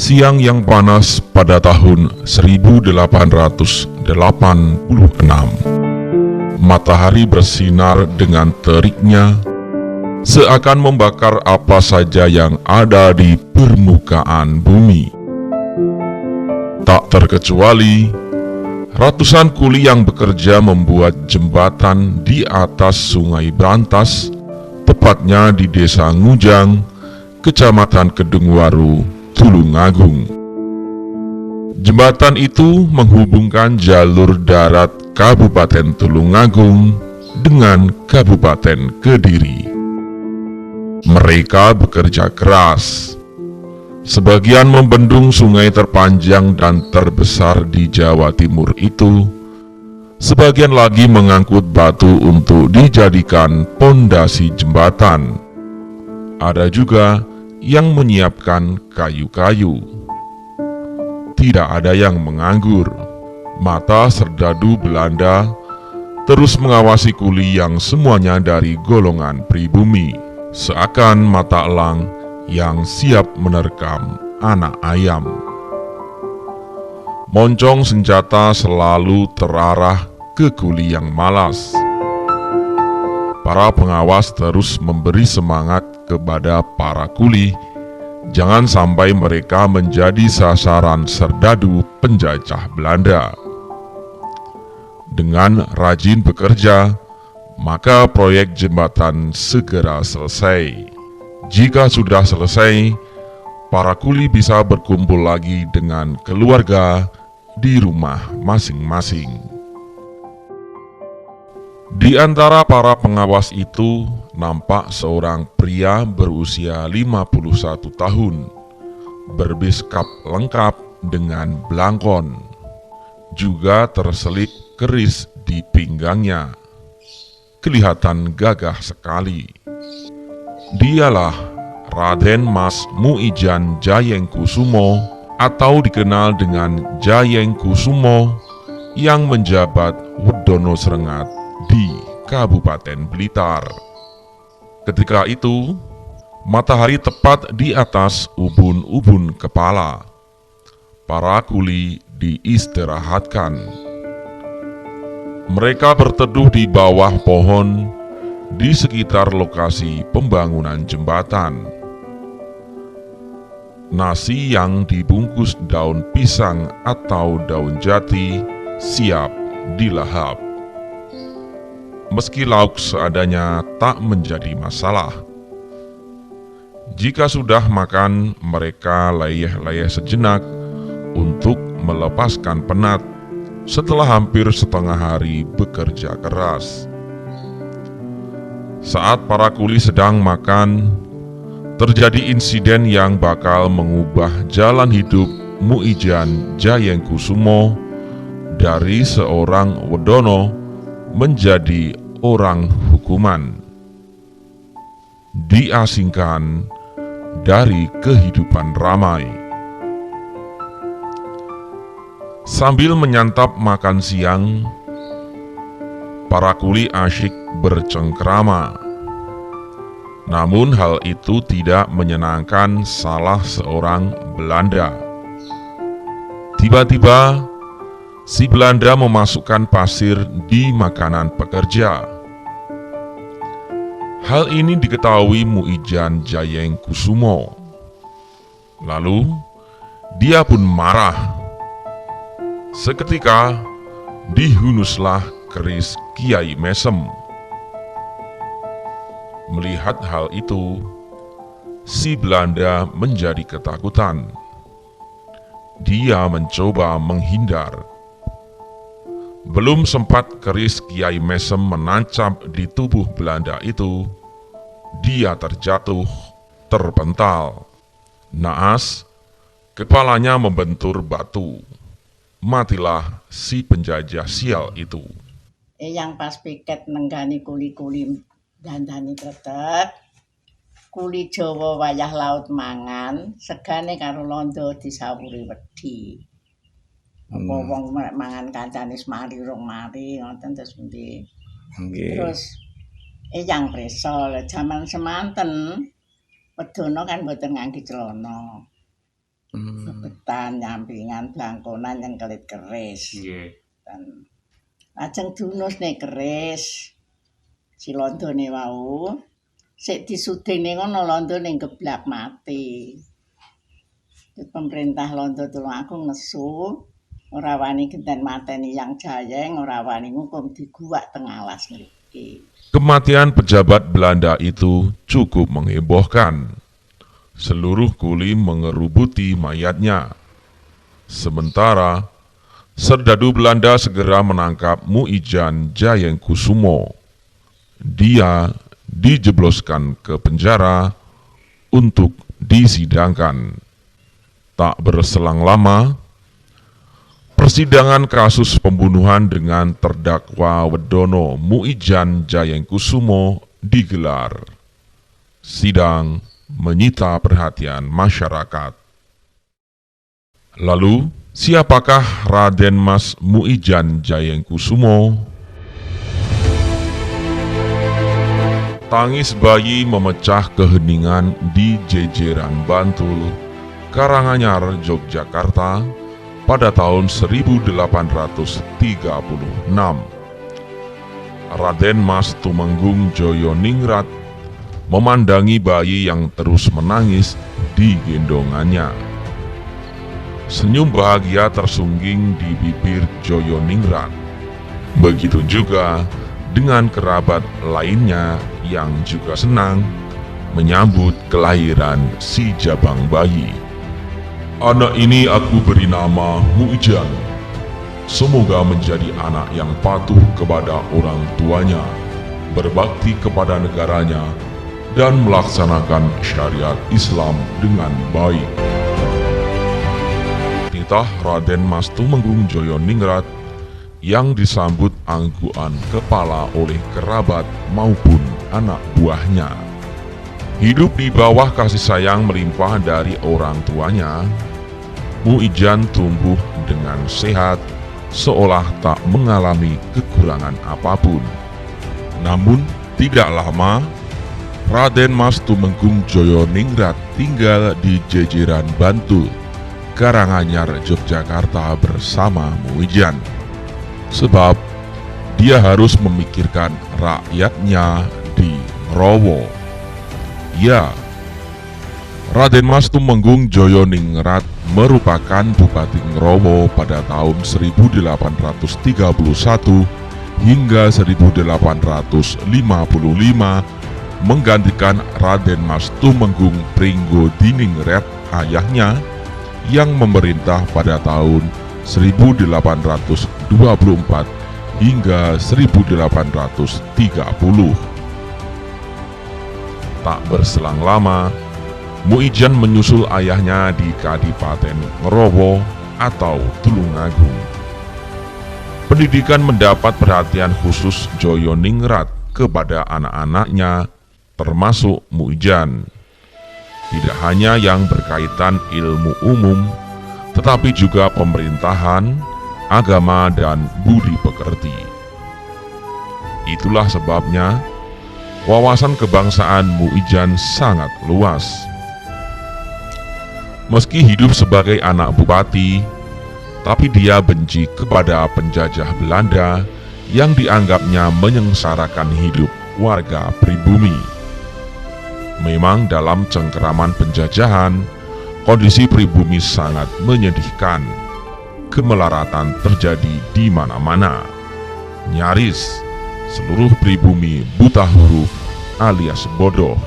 Siang yang panas pada tahun 1886. Matahari bersinar dengan teriknya, seakan membakar apa saja yang ada di permukaan bumi. Tak terkecuali, ratusan kuli yang bekerja membuat jembatan di atas Sungai Brantas, tepatnya di Desa Ngujang, Kecamatan Kedungwaru, Tulungagung. Jembatan itu menghubungkan jalur darat Kabupaten Tulungagung dengan Kabupaten Kediri. Mereka bekerja keras. Sebagian membendung sungai terpanjang dan terbesar di Jawa Timur itu. Sebagian lagi mengangkut batu untuk dijadikan pondasi jembatan. Ada juga yang menyiapkan kayu-kayu. Tidak ada yang menganggur. Mata serdadu Belanda terus mengawasi kuli yang semuanya dari golongan pribumi, seakan mata elang yang siap menerkam anak ayam. Moncong senjata selalu terarah ke kuli yang malas. Para pengawas terus memberi semangat kepada para kuli, jangan sampai mereka menjadi sasaran serdadu penjajah Belanda. Dengan rajin bekerja, maka proyek jembatan segera selesai. Jika sudah selesai, para kuli bisa berkumpul lagi dengan keluarga di rumah masing-masing. Di antara para pengawas itu nampak seorang pria berusia 51 tahun, berbiskap lengkap dengan belangkon, juga terselip keris di pinggangnya. Kelihatan gagah sekali. Dialah Raden Mas Muijan Jayengkusumo atau dikenal dengan Jayengkusumo yang menjabat Wedono Srengat di Kabupaten Blitar. Ketika itu, matahari tepat di atas ubun-ubun kepala. Para kuli diistirahatkan. Mereka berteduh di bawah pohon di sekitar lokasi pembangunan jembatan. Nasi yang dibungkus daun pisang atau daun jati siap dilahap. Meski lauk seadanya tak menjadi masalah. Jika sudah makan, mereka leyeh-leyeh sejenak untuk melepaskan penat setelah hampir setengah hari bekerja keras. Saat para kuli sedang makan, terjadi insiden yang bakal mengubah jalan hidup Muijan Jayengkusumo dari seorang Wedono menjadi orang hukuman, diasingkan dari kehidupan ramai. Sambil menyantap makan siang, para kuli asyik bercengkrama. Namun hal itu tidak menyenangkan salah seorang Belanda. Tiba-tiba, si Belanda memasukkan pasir di makanan pekerja. Hal ini diketahui Muijan Jayengkusumo. Lalu, dia pun marah. Seketika, dihunuslah keris Kiai Mesem. Melihat hal itu, si Belanda menjadi ketakutan. Dia mencoba menghindar. Belum sempat keris Kiai Mesem menancap di tubuh Belanda itu, dia terjatuh, terpental. Naas, kepalanya membentur batu. Matilah si penjajah sial itu. Yang pas piket nenggani kuli-kuli dandani kreteg, kuli Jawa wayah laut mangan, segane karo londo disawuri wedi. Apa wong mangan kancane mari rong mari ngoten terus endi. Terus yang preso jaman semanten Wedono kan mboten ngangge celana. bebetan, nyampingan, blangkonan yang kelit keris. Nggih. Dan lajeng dunus nih keris si londone wau sik disuding ngono londone geblak mati. Pemerintah Londo Tulungagung nesu ora wani genten mateni yang Jayeng, ora wani ngukum diguwak teng alas mriki. Kematian pejabat Belanda itu cukup menghebohkan. Seluruh kuli mengerubuti mayatnya. Sementara, serdadu Belanda segera menangkap Muijan Jayengkusumo. Dia dijebloskan ke penjara untuk disidangkan. Tak berselang lama, persidangan kasus pembunuhan dengan terdakwa Wedono Muijan Jayengkusumo digelar. Sidang menyita perhatian masyarakat. Lalu, siapakah Raden Mas Muijan Jayengkusumo? Tangis bayi memecah keheningan di Jejeran Bantul, Karanganyar, Yogyakarta pada tahun 1836. Raden Mas Tumenggung Joyoningrat memandangi bayi yang terus menangis di gendongannya. Senyum bahagia tersungging di bibir Joyoningrat. Begitu juga dengan kerabat lainnya yang juga senang menyambut kelahiran si jabang bayi. Anak ini aku beri nama Muijan. Semoga menjadi anak yang patuh kepada orang tuanya, berbakti kepada negaranya, dan melaksanakan syariat Islam dengan baik. Titah Raden Mas Tumenggung Joyoningrat yang disambut anggukan kepala oleh kerabat maupun anak buahnya. Hidup di bawah kasih sayang melimpah dari orang tuanya, Muijan tumbuh dengan sehat, seolah tak mengalami kekurangan apapun. Namun, tidak lama, Raden Mas Tumenggung Joyoningrat tinggal di Jejeran Bantul, Karanganyar, Yogyakarta bersama Muijan. Sebab, dia harus memikirkan rakyatnya di Ngrowo. Ya, Raden Mas Tumenggung Joyoningrat merupakan Bupati Ngrowo pada tahun 1831 hingga 1855, menggantikan Raden Mas Tumenggung Pringgodiningrat ayahnya yang memerintah pada tahun 1824 hingga 1830. Tak berselang lama, Muijan menyusul ayahnya di Kadipaten Ngrowo atau Tulungagung. Pendidikan mendapat perhatian khusus Joyoningrat kepada anak-anaknya, termasuk Muijan. Tidak hanya yang berkaitan ilmu umum, tetapi juga pemerintahan, agama, dan budi pekerti. Itulah sebabnya wawasan kebangsaan Muijan sangat luas. Meski hidup sebagai anak bupati, tapi dia benci kepada penjajah Belanda yang dianggapnya menyengsarakan hidup warga pribumi. Memang dalam cengkeraman penjajahan, kondisi pribumi sangat menyedihkan. Kemelaratan terjadi di mana-mana. Nyaris seluruh pribumi buta huruf alias bodoh.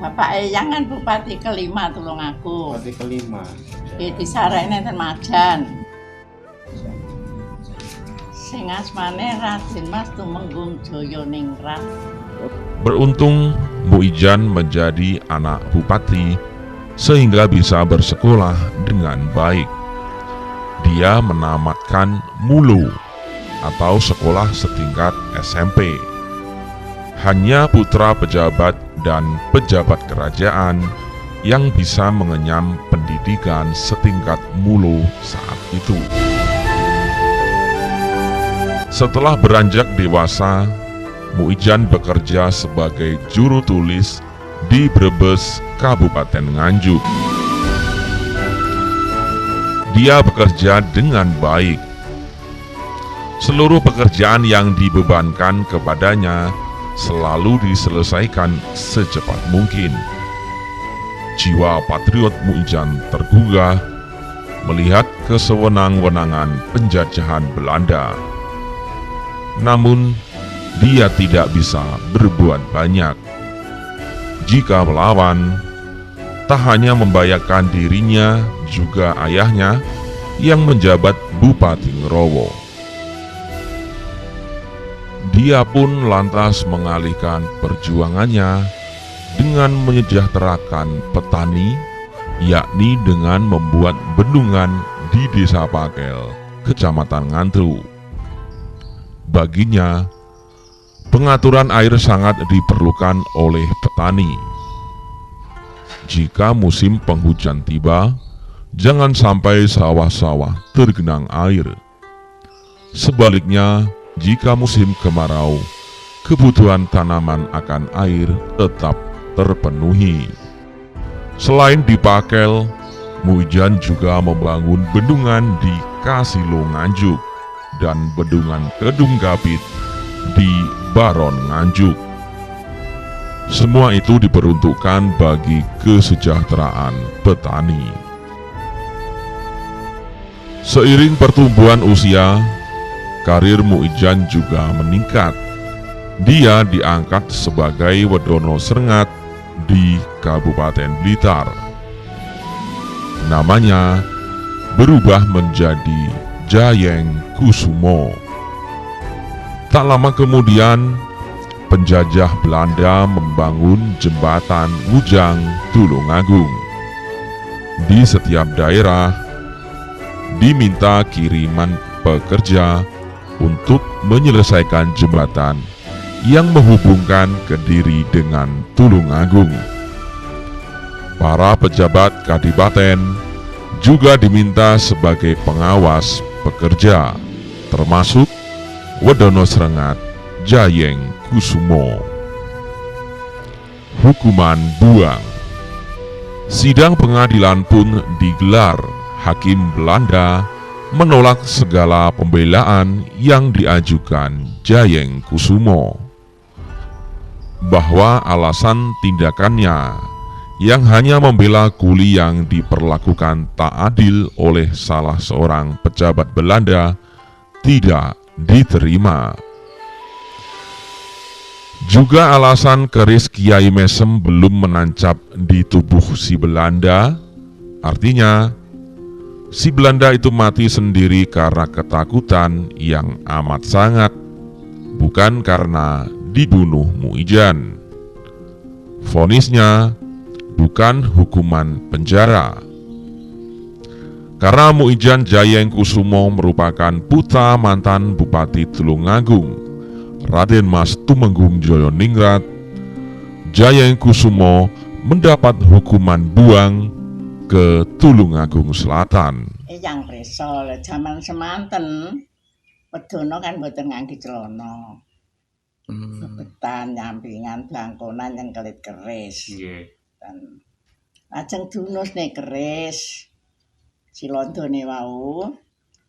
Bapak Eyang kan Bupati kelima Tulungagung. Bupati kelima. Di Sarene ten Majan. Sing asmane Raden Mas Tumenggung Joyoningrat. Beruntung Muijan menjadi anak bupati sehingga bisa bersekolah dengan baik. Dia menamatkan Mulu atau sekolah setingkat SMP. Hanya putra pejabat dan pejabat kerajaan yang bisa mengenyam pendidikan setingkat Mulu saat itu. Setelah beranjak dewasa, Muijan bekerja sebagai juru tulis di Brebes, Kabupaten Nganjuk. dia bekerja dengan baik. Seluruh pekerjaan yang dibebankan kepadanya selalu diselesaikan secepat mungkin. Jiwa patriot Muijan tergugah melihat kesewenang-wenangan penjajahan Belanda. Namun, dia tidak bisa berbuat banyak. Jika melawan, tak hanya membahayakan dirinya, juga ayahnya yang menjabat Bupati Ngerowo. Dia pun lantas mengalihkan perjuangannya dengan menyejahterakan petani, yakni dengan membuat bendungan di Desa Pakel, Kecamatan Ngantru. Baginya, pengaturan air sangat diperlukan oleh petani. Jika musim penghujan tiba, jangan sampai sawah-sawah tergenang air. Sebaliknya, jika musim kemarau, kebutuhan tanaman akan air tetap terpenuhi. Selain di Pakel, Muijan juga membangun bendungan di Kasilo Nganjuk dan bendungan Kedung Gapit di Baron Nganjuk. Semua itu diperuntukkan bagi kesejahteraan petani. Seiring pertumbuhan usia, karir Muijan juga meningkat. Dia diangkat sebagai Wedono Srengat di Kabupaten Blitar. Namanya berubah menjadi Jayeng Kusumo. Tak lama kemudian, penjajah Belanda membangun jembatan Ngujang Tulungagung. Di setiap daerah diminta kiriman pekerja untuk menyelesaikan jembatan yang menghubungkan Kediri dengan Tulungagung. Para pejabat kadipaten juga diminta sebagai pengawas pekerja, termasuk Wedono Srengat Jayeng Kusumo. Hukuman buang. Sidang pengadilan pun digelar. Hakim Belanda menolak segala pembelaan yang diajukan Jayeng Kusumo, bahwa alasan tindakannya yang hanya membela kuli yang diperlakukan tak adil oleh salah seorang pejabat Belanda tidak diterima. Juga alasan keris Kiai Mesem belum menancap di tubuh si Belanda, artinya si Belanda itu mati sendiri karena ketakutan yang amat sangat, bukan karena dibunuh Muijan. Vonisnya bukan hukuman penjara. Karena Muijan Jayeng Kusumo merupakan putra mantan Bupati Tulungagung, Raden Mas Tumenggung Joyoningrat, Jayeng Kusumo mendapat hukuman buang ke Tulungagung Selatan. Yang preso zaman semanten Wedono kan mboten ngangge celana. Bebetan, nyampingan, blangkonan yang kelit keris. Dan lajeng dunus nih keris. Si londone wau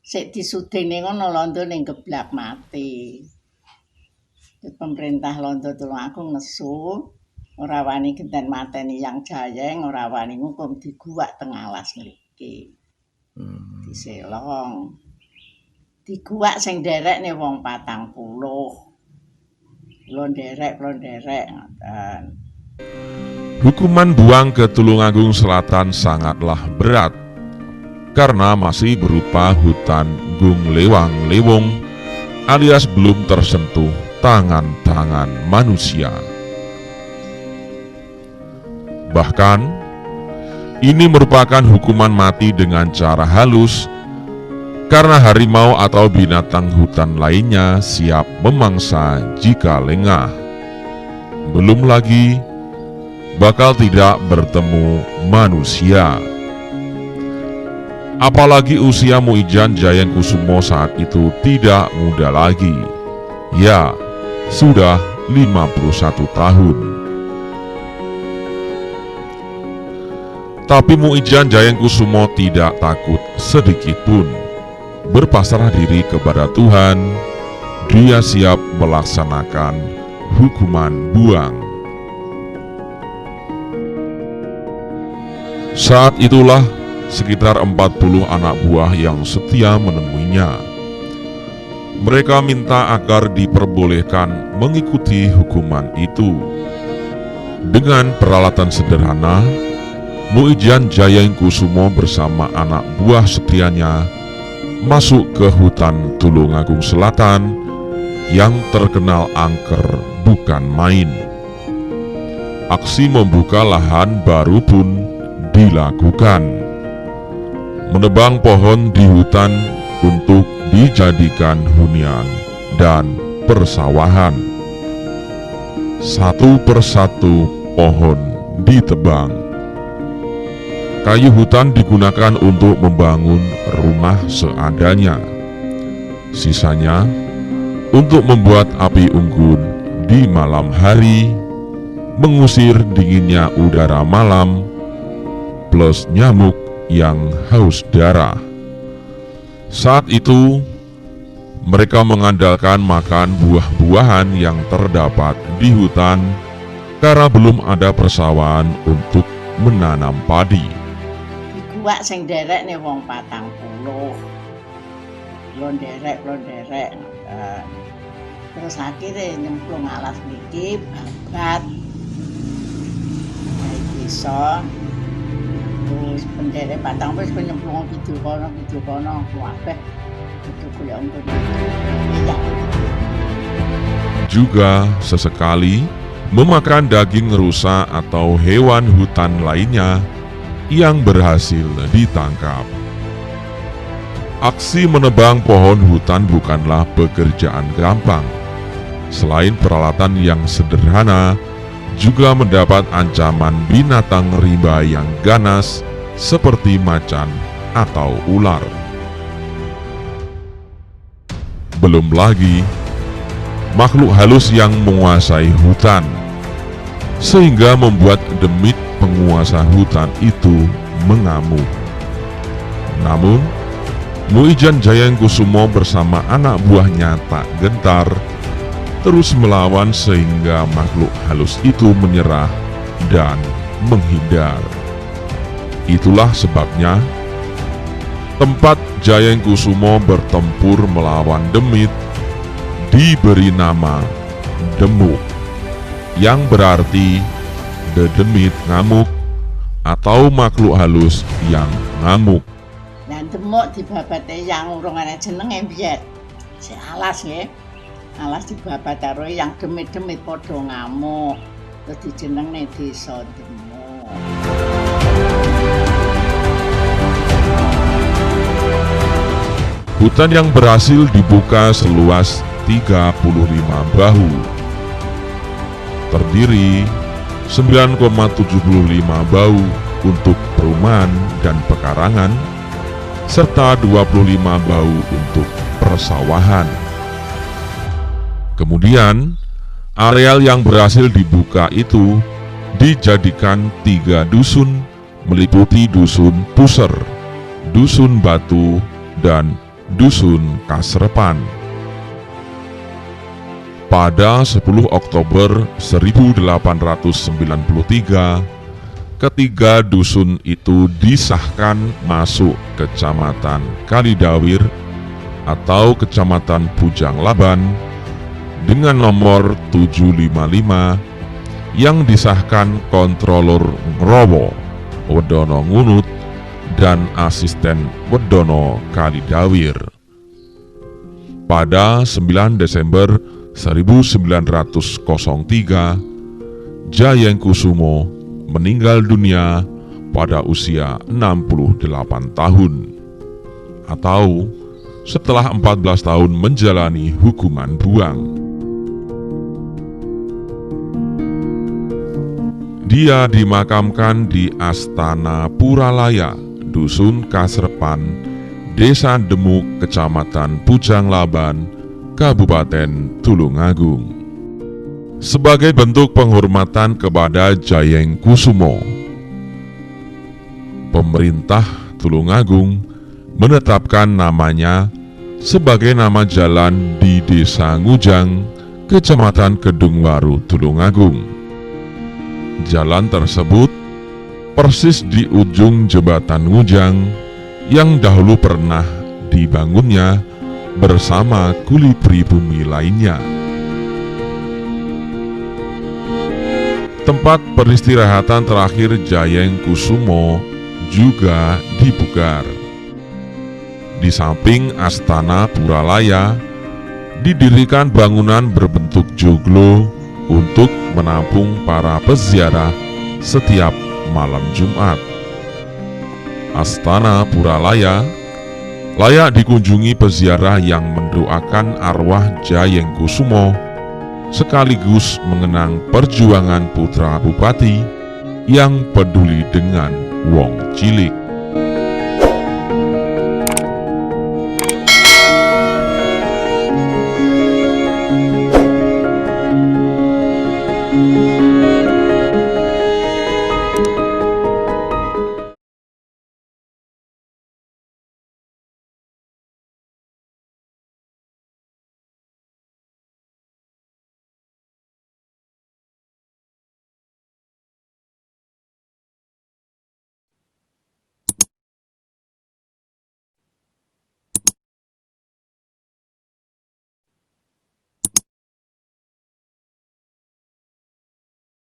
sik disudene ngono londone geblak mati. Pemerintah Londo Tulungagung nesu ora wani genten mateni yang Jayeng, ora wani ngukum diguwak teng alas mriki. Diselong. Diguwak sing nderekne wong 40. Lo nderek ngoten. Hukuman buang ke Tulungagung Selatan sangatlah berat karena masih berupa hutan Gung Lewang Lewong alias belum tersentuh tangan-tangan manusia. Bahkan, ini merupakan hukuman mati dengan cara halus karena harimau atau binatang hutan lainnya siap memangsa jika lengah. Belum lagi, bakal tidak bertemu manusia. Apalagi usia Muijan Jayeng Kusumo saat itu tidak muda lagi. Ya, sudah 51 tahun. Tapi Muijan Jayengkusumo tidak takut sedikit pun. Berpasrah diri kepada Tuhan, dia siap melaksanakan hukuman buang. Saat itulah sekitar 40 anak buah yang setia menemuinya. Mereka minta agar diperbolehkan mengikuti hukuman itu. Dengan peralatan sederhana, Muijan Jayengkusumo bersama anak buah setianya masuk ke hutan Tulungagung Selatan yang terkenal angker bukan main. Aksi membuka lahan baru pun dilakukan. Menebang pohon di hutan untuk dijadikan hunian dan persawahan. Satu persatu pohon ditebang. Kayu hutan digunakan untuk membangun rumah seadanya. Sisanya untuk membuat api unggun di malam hari, mengusir dinginnya udara malam, plus nyamuk yang haus darah. Saat itu, mereka mengandalkan makan buah-buahan yang terdapat di hutan karena belum ada persawahan untuk menanam padi. Wak sing derek nih wong 40. Lon derek. Terus akhirnya nyemplung alas niki babat. Kayak bisa. Terus penderek 40 wis nyemplung video kono kabeh. Itu kuliah untuk Juga sesekali memakan daging rusa atau hewan hutan lainnya yang berhasil ditangkap. Aksi menebang pohon hutan bukanlah pekerjaan gampang. Selain peralatan yang sederhana, juga mendapat ancaman binatang rimba yang ganas seperti macan atau ular. Belum lagi makhluk halus yang menguasai hutan, sehingga membuat demit penguasa hutan itu mengamuk. Namun, Muijan Jayengkusumo bersama anak buahnya tak gentar, terus melawan sehingga makhluk halus itu menyerah dan menghindar. Itulah sebabnya tempat Jayengkusumo bertempur melawan demit diberi nama Demuk, yang berarti dedemit ngamuk atau makhluk halus yang ngamuk. Dan demuk dibabate yang urung ana jenenge biyen. Si alas nggih. Alas dibabat karo yang demit-demit padha ngamuk. Terus dijenengne Desa Demuk. Hutan yang berhasil dibuka seluas 35 bahu. Terdiri 9,75 bau untuk perumahan dan pekarangan, serta 25 bau untuk persawahan. Kemudian, areal yang berhasil dibuka itu dijadikan 3 dusun, meliputi Dusun Puser, Dusun Batu, dan Dusun Kasrepan. Pada 10 Oktober 1893, ketiga dusun itu disahkan masuk Kecamatan Kalidawir atau Kecamatan Pujang Laban dengan nomor 755 yang disahkan Kontrolor Ngrowo Wedono Ngunut dan Asisten Wedono Kalidawir. Pada 9 Desember 1903, Jayengkusumo meninggal dunia pada usia 68 tahun, atau setelah 14 tahun menjalani hukuman buang. Dia dimakamkan di Astana Puralaya, Dusun Kasrepan, Desa Demuk, Kecamatan Pujang Laban, Kabupaten Tulungagung. Sebagai bentuk penghormatan kepada Jayengkusumo, pemerintah Tulungagung menetapkan namanya sebagai nama jalan di Desa Ngujang, Kecamatan Kedungwaru, Tulungagung. Jalan tersebut persis di ujung jembatan Ngujang yang dahulu pernah dibangunnya bersama kuli pribumi lainnya. Tempat peristirahatan terakhir Jayeng Kusumo juga di Pugar. Di samping Astana Puralaya, didirikan bangunan berbentuk joglo untuk menampung para peziarah setiap malam Jumat. Astana Puralaya layak dikunjungi peziarah yang mendoakan arwah Jayeng Kusumo sekaligus mengenang perjuangan putra bupati yang peduli dengan wong cilik.